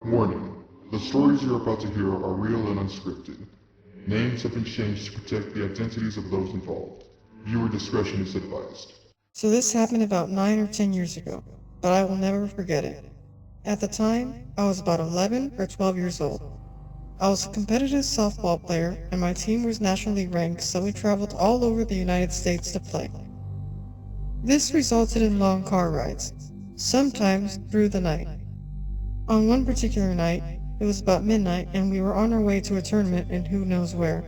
Warning: the stories you're about to hear are real and unscripted. Names have been changed to protect the identities of those involved. Viewer discretion is advised. So this happened about 9 or 10 years ago, but I will never forget it. At the time, I was about 11 or 12 years old. I was a competitive softball player and my team was nationally ranked, so we traveled all over the United States to play. This resulted in long car rides, sometimes through the night. On one particular night, it was about midnight and we were on our way to a tournament in who knows where.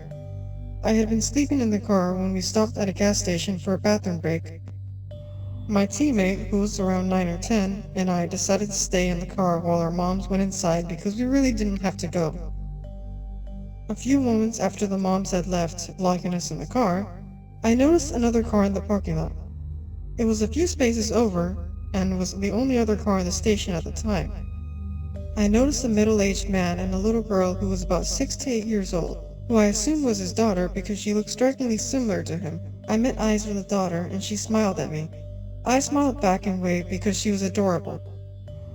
I had been sleeping in the car when we stopped at a gas station for a bathroom break. My teammate, who was around 9 or 10, and I decided to stay in the car while our moms went inside because we really didn't have to go. A few moments after the moms had left, locking us in the car, I noticed another car in the parking lot. It was a few spaces over, and was the only other car in the station at the time. I noticed a middle-aged man and a little girl who was about 6 to 8 years old, who I assumed was his daughter because she looked strikingly similar to him. I met eyes with the daughter and she smiled at me. I smiled back and waved because she was adorable.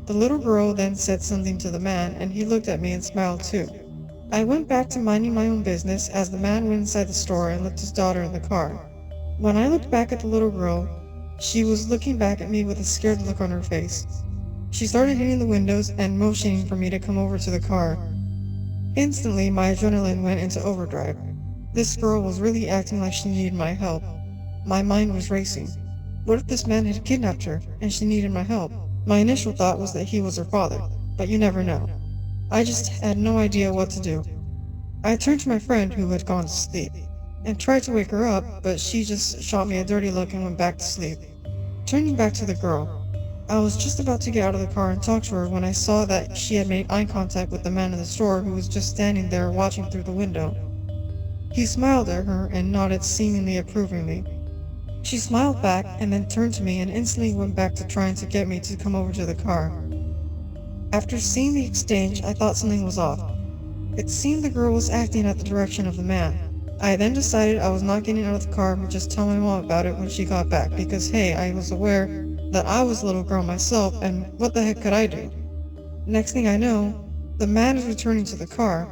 The little girl then said something to the man and he looked at me and smiled too. I went back to minding my own business as the man went inside the store and left his daughter in the car. When I looked back at the little girl, she was looking back at me with a scared look on her face. She started hitting the windows and motioning for me to come over to the car. Instantly, my adrenaline went into overdrive. This girl was really acting like she needed my help. My mind was racing. What if this man had kidnapped her and she needed my help? My initial thought was that he was her father, but you never know. I just had no idea what to do. I turned to my friend who had gone to sleep and tried to wake her up, but she just shot me a dirty look and went back to sleep. Turning back to the girl, I was just about to get out of the car and talk to her when I saw that she had made eye contact with the man in the store who was just standing there watching through the window. He smiled at her and nodded seemingly approvingly. She smiled back and then turned to me and instantly went back to trying to get me to come over to the car. After seeing the exchange, I thought something was off. It seemed the girl was acting at the direction of the man. I then decided I was not getting out of the car but just tell my mom about it when she got back because hey, I was aware that I was a little girl myself and what the heck could I do? Next thing I know, the man is returning to the car.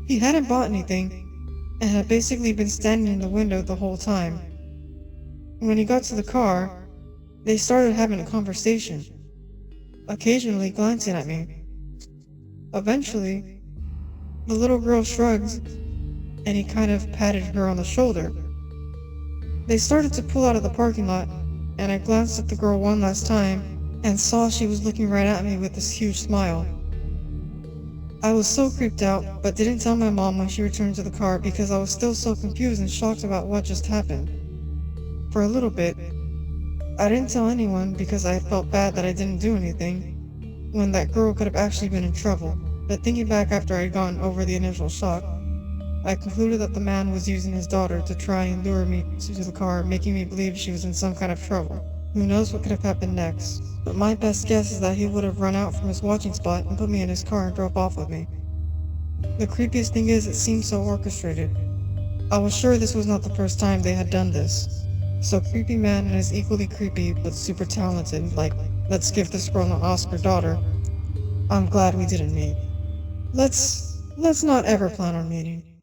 He hadn't bought anything and had basically been standing in the window the whole time. When he got to the car, they started having a conversation, occasionally glancing at me. Eventually, the little girl shrugged and he kind of patted her on the shoulder. They started to pull out of the parking lot and I glanced at the girl one last time and saw she was looking right at me with this huge smile. I was so creeped out, but didn't tell my mom when she returned to the car because I was still so confused and shocked about what just happened. For a little bit, I didn't tell anyone because I felt bad that I didn't do anything when that girl could have actually been in trouble. But thinking back after I'd gone over the initial shock, I concluded that the man was using his daughter to try and lure me to the car, making me believe she was in some kind of trouble. Who knows what could have happened next, but my best guess is that he would have run out from his watching spot and put me in his car and drove off with me. The creepiest thing is it seemed so orchestrated. I was sure this was not the first time they had done this. So creepy man and is equally creepy but super talented, like, let's give this girl an Oscar daughter. I'm glad we didn't meet. Let's not ever plan on meeting.